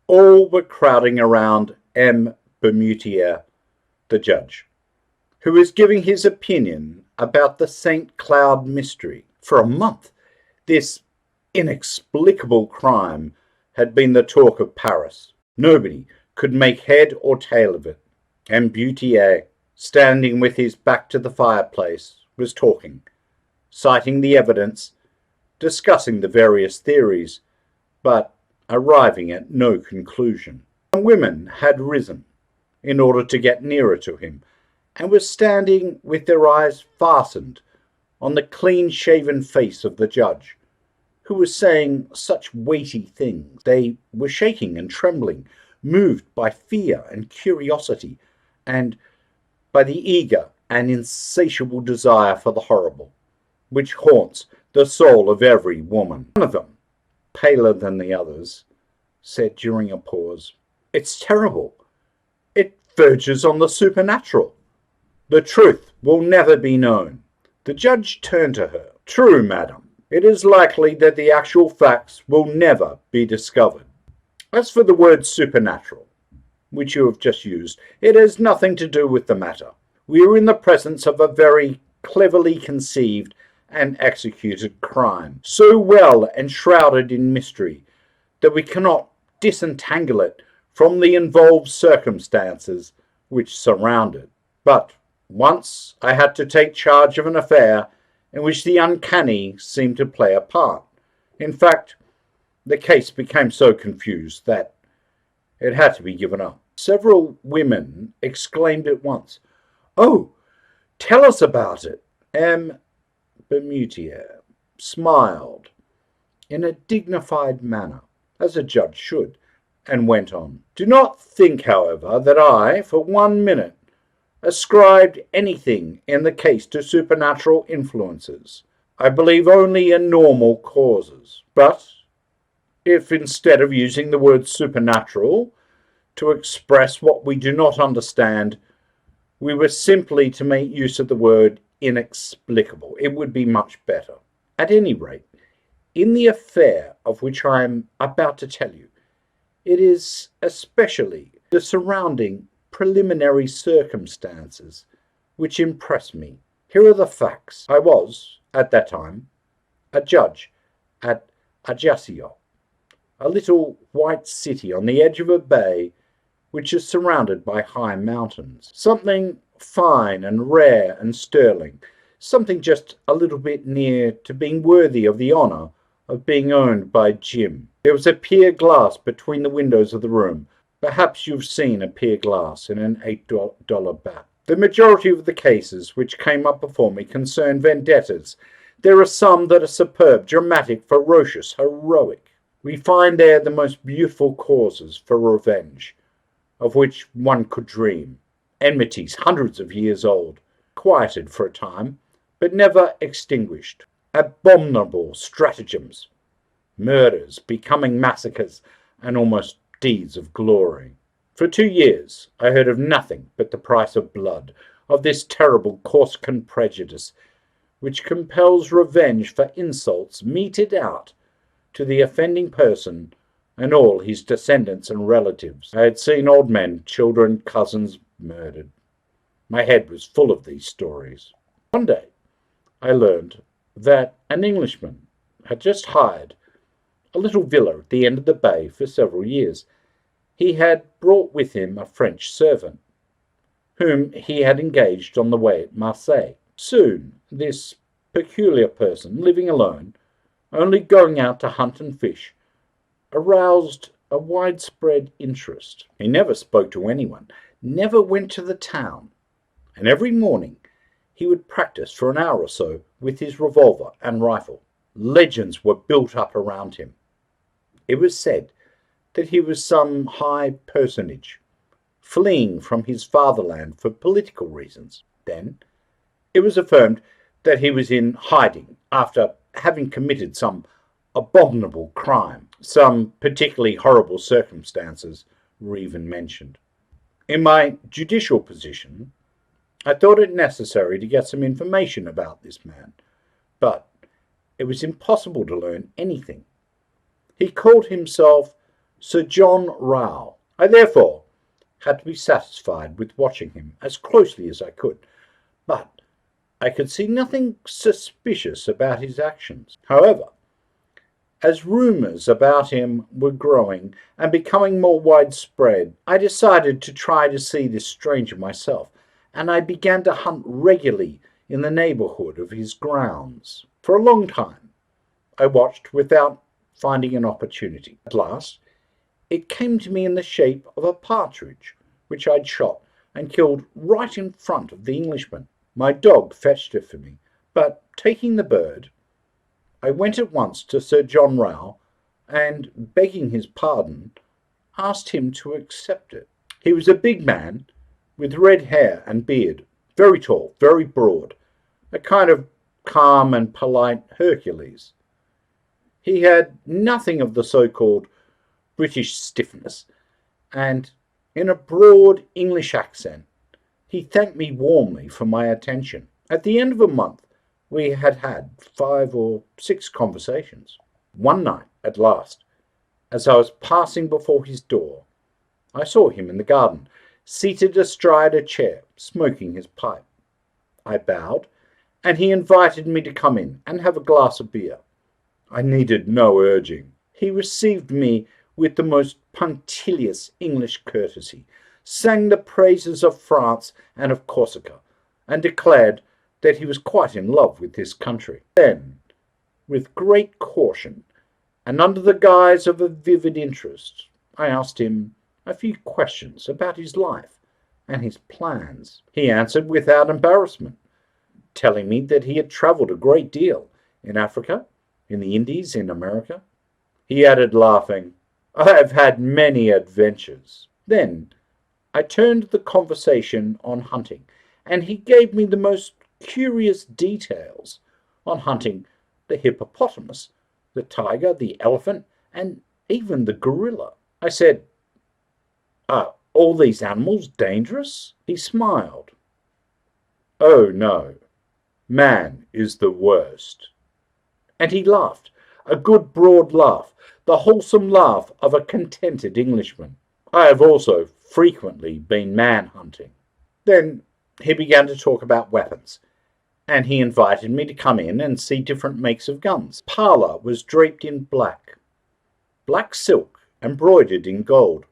All were crowding around M. Bermutier, the judge, who was giving his opinion about the St. Cloud mystery. For a month, this inexplicable crime had been the talk of Paris. Nobody could make head or tail of it. M. Bermutier, standing with his back to the fireplace, was talking, citing the evidence, discussing the various theories, but arriving at no conclusion. Some women had risen in order to get nearer to him, and were standing with their eyes fastened on the clean-shaven face of the judge, who was saying such weighty things. They were shaking and trembling, moved by fear and curiosity, and by the eager and insatiable desire for the horrible, which haunts the soul of every woman. One of them, paler than the others, said during a pause, "It's terrible. It verges on the supernatural. The truth will never be known." The judge turned to her. "True, madam. It is likely that the actual facts will never be discovered. As for the word supernatural, which you have just used, it has nothing to do with the matter. We are in the presence of a very cleverly conceived and executed crime, so well enshrouded in mystery that we cannot disentangle it from the involved circumstances which surround it. But once I had to take charge of an affair in which the uncanny seemed to play a part. In fact, the case became so confused that it had to be given up." Several women exclaimed at once, "Oh, tell us about it." M. Bermutier smiled in a dignified manner, as a judge should, and went on. "Do not think, however, that I, for 1 minute, ascribed anything in the case to supernatural influences. I believe only in normal causes. But if instead of using the word supernatural to express what we do not understand, we were simply to make use of the word inexplicable, it would be much better. At any rate, in the affair of which I am about to tell you, it is especially the surrounding preliminary circumstances which impress me. Here are the facts. I was, at that time, a judge at Ajaccio, a little white city on the edge of a bay which is surrounded by high mountains. Something fine and rare and sterling, something just a little bit near to being worthy of the honour of being owned by Jim. There was a pier glass between the windows of the room. Perhaps you've seen a pier glass in an $8 bat. The majority of the cases which came up before me concern vendettas. There are some that are superb, dramatic, ferocious, heroic. We find there the most beautiful causes for revenge, of which one could dream. Enmities hundreds of years old, quieted for a time, but never extinguished. Abominable stratagems, murders becoming massacres, and almost deeds of glory. For 2 years I heard of nothing but the price of blood, of this terrible Corsican prejudice, which compels revenge for insults meted out to the offending person and all his descendants and relatives. I had seen old men, children, cousins murdered. My head was full of these stories. One day I learned that an Englishman had just hired a little villa at the end of the bay for several years. He had brought with him a French servant, whom he had engaged on the way at Marseille. Soon this peculiar person, living alone, only going out to hunt and fish, aroused a widespread interest. He never spoke to anyone, never went to the town, and every morning he would practice for an hour or so with his revolver and rifle. Legends were built up around him. It was said that he was some high personage, fleeing from his fatherland for political reasons. Then it was affirmed that he was in hiding after having committed some abominable crime. Some particularly horrible circumstances were even mentioned. In my judicial position, I thought it necessary to get some information about this man, but it was impossible to learn anything. He called himself Sir John Rao. I therefore had to be satisfied with watching him as closely as I could, but I could see nothing suspicious about his actions. However, as rumours about him were growing and becoming more widespread, I decided to try to see this stranger myself, and I began to hunt regularly in the neighbourhood of his grounds. For a long time I watched without finding an opportunity. At last it came to me in the shape of a partridge, which I'd shot and killed right in front of the Englishman. My dog fetched it for me, but taking the bird, I went at once to Sir John Rao and, begging his pardon, asked him to accept it. He was a big man with red hair and beard, very tall, very broad, a kind of calm and polite Hercules. He had nothing of the so-called British stiffness, and in a broad English accent he thanked me warmly for my attention. At the end of a month we had had 5 or 6 conversations. One night, at last, as I was passing before his door, I saw him in the garden, seated astride a chair, smoking his pipe. I bowed, and he invited me to come in and have a glass of beer. I needed no urging. He received me with the most punctilious English courtesy, sang the praises of France and of Corsica, and declared that he was quite in love with this country. Then, with great caution, and under the guise of a vivid interest, I asked him a few questions about his life and his plans. He answered without embarrassment, telling me that he had travelled a great deal in Africa, in the Indies, in America. He added, laughing, "I have had many adventures." Then I turned the conversation on hunting, and he gave me the most curious details on hunting the hippopotamus, the tiger, the elephant, and even the gorilla. I said, "Are all these animals dangerous?" He smiled. "Oh no, man is the worst." And he laughed, a good broad laugh, the wholesome laugh of a contented Englishman. I have also frequently been man-hunting. Then he began to talk about weapons, and he invited me to come in and see different makes of guns. The parlour was draped in black silk embroidered in gold.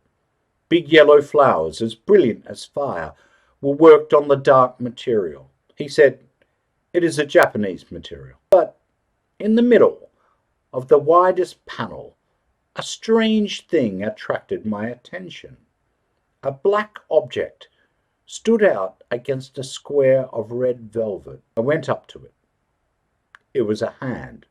Big yellow flowers, as brilliant as fire, were worked on the dark material. He said, "It is a Japanese material." But in the middle of the widest panel, a strange thing attracted my attention. A black object stood out against a square of red velvet. I went up to it. It was a hand,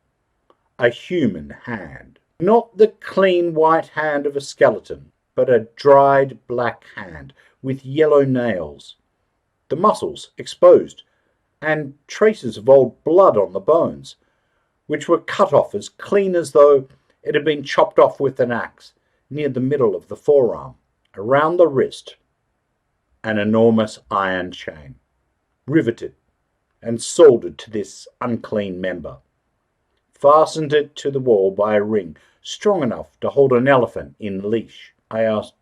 a human hand. Not the clean white hand of a skeleton, but a dried black hand with yellow nails, the muscles exposed, and traces of old blood on the bones, which were cut off as clean as though it had been chopped off with an axe near the middle of the forearm. Around the wrist, an enormous iron chain, riveted and soldered to this unclean member, fastened it to the wall by a ring strong enough to hold an elephant in leash. I asked,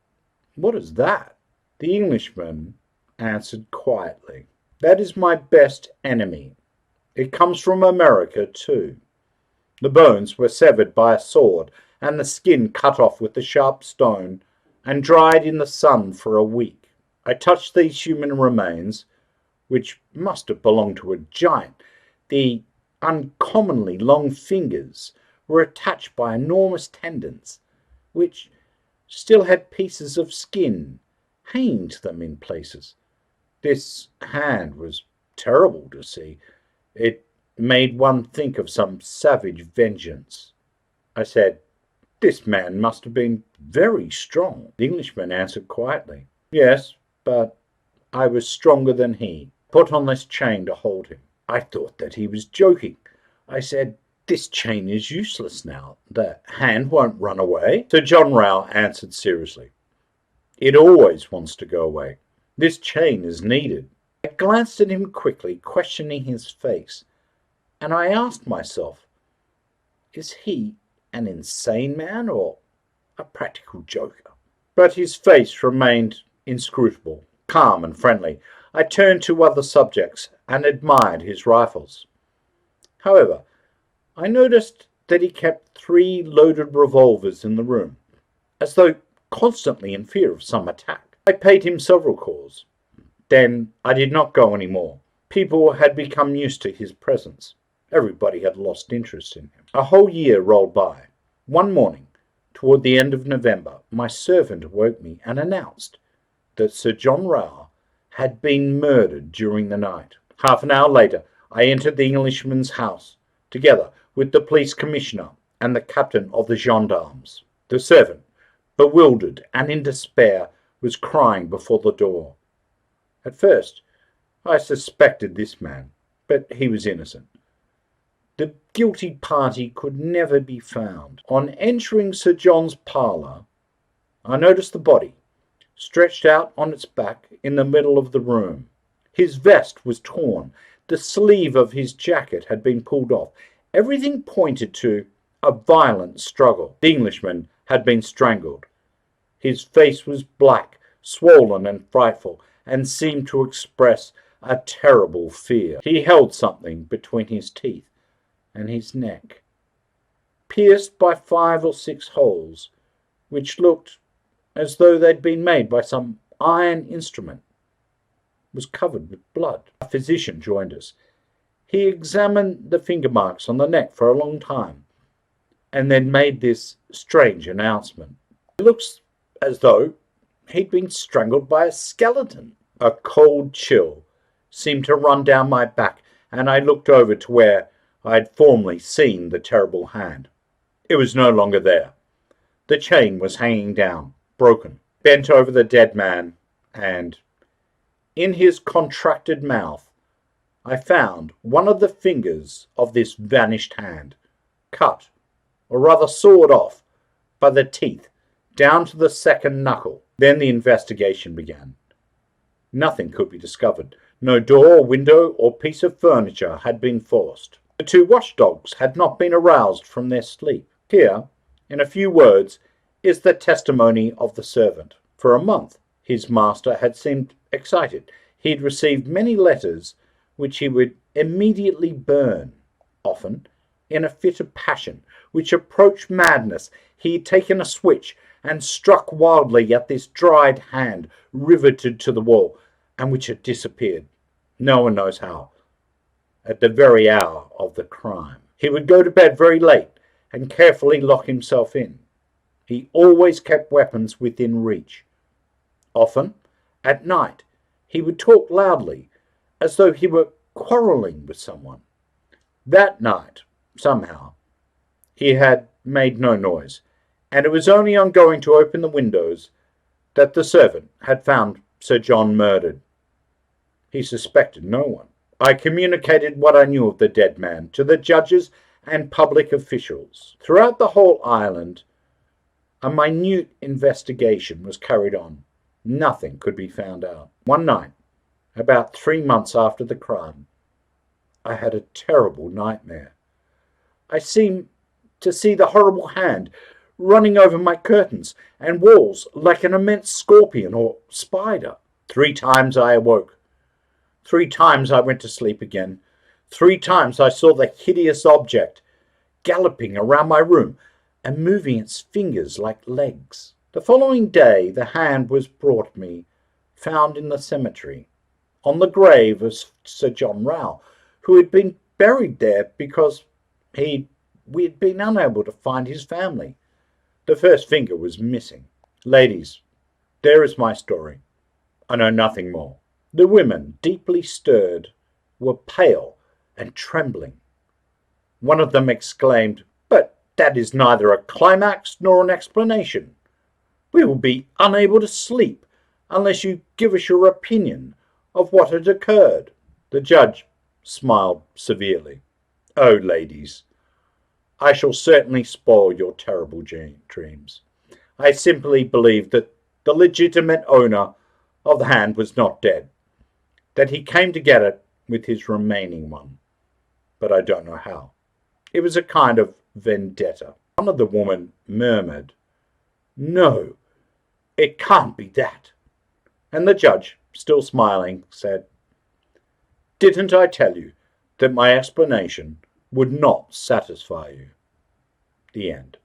"What is that?" The Englishman answered quietly, "That is my best enemy. It comes from America too. The bones were severed by a sword, and the skin cut off with a sharp stone, and dried in the sun for a week. I touched these human remains, which must have belonged to a giant. The uncommonly long fingers were attached by enormous tendons, which still had pieces of skin hanging to them in places. This hand was terrible to see. It made one think of some savage vengeance." I said, "This man must have been very strong." The Englishman answered quietly, "Yes, but I was stronger than he. Put on this chain to hold him." I thought that he was joking. I said, "This chain is useless now. The hand won't run away." Sir John Rao answered seriously, "It always wants to go away. This chain is needed." I glanced at him quickly, questioning his face, and I asked myself, is he an insane man, or a practical joker. But his face remained inscrutable, calm and friendly. I turned to other subjects and admired his rifles. However, I noticed that he kept 3 loaded revolvers in the room, as though constantly in fear of some attack. I paid him several calls. Then I did not go any more. People had become used to his presence. Everybody had lost interest in him. A whole year rolled by. One morning, toward the end of November, my servant awoke me and announced that Sir John Rao had been murdered during the night. Half an hour later, I entered the Englishman's house, together with the police commissioner and the captain of the gendarmes. The servant, bewildered and in despair, was crying before the door. At first, I suspected this man, but he was innocent. The guilty party could never be found. On entering Sir John's parlour, I noticed the body, stretched out on its back in the middle of the room. His vest was torn. The sleeve of his jacket had been pulled off. Everything pointed to a violent struggle. The Englishman had been strangled. His face was black, swollen and frightful, and seemed to express a terrible fear. He held something between his teeth and his neck, pierced by 5 or 6 holes, which looked as though they'd been made by some iron instrument, was covered with blood. A physician joined us. He examined the finger marks on the neck for a long time, and then made this strange announcement. It looks as though he'd been strangled by a skeleton. A cold chill seemed to run down my back, and I looked over to where I had formerly seen the terrible hand. It was no longer there. The chain was hanging down, broken, bent over the dead man, and in his contracted mouth I found one of the fingers of this vanished hand, cut, or rather sawed off, by the teeth down to the second knuckle. Then the investigation began. Nothing could be discovered. No door, window, or piece of furniture had been forced. The 2 watchdogs had not been aroused from their sleep. Here, in a few words, is the testimony of the servant. For a month, his master had seemed excited. He had received many letters which he would immediately burn. Often, in a fit of passion, which approached madness, he had taken a switch and struck wildly at this dried hand riveted to the wall, and which had disappeared, no one knows how, at the very hour of the crime. He would go to bed very late and carefully lock himself in. He always kept weapons within reach. Often, at night, he would talk loudly, as though he were quarrelling with someone. That night, somehow, he had made no noise, and it was only on going to open the windows that the servant had found Sir John murdered. He suspected no one. I communicated what I knew of the dead man to the judges and public officials. Throughout the whole island, a minute investigation was carried on. Nothing could be found out. One night, about 3 months after the crime, I had a terrible nightmare. I seemed to see the horrible hand running over my curtains and walls like an immense scorpion or spider. 3 times I awoke. 3 times I went to sleep again. 3 times I saw the hideous object galloping around my room and moving its fingers like legs. The following day the hand was brought me, found in the cemetery, on the grave of Sir John Rao, who had been buried there because we had been unable to find his family. The first finger was missing. Ladies, there is my story. I know nothing more. The women, deeply stirred, were pale and trembling. One of them exclaimed, "But that is neither a climax nor an explanation. We will be unable to sleep unless you give us your opinion of what had occurred." The judge smiled severely. "Oh, ladies, I shall certainly spoil your terrible dreams. I simply believe that the legitimate owner of the hand was not dead, that he came to get it with his remaining one, but I don't know how. It was a kind of vendetta." One of the women murmured No, it can't be that. And the judge, still smiling, said, Didn't I tell you that my explanation would not satisfy you? The end.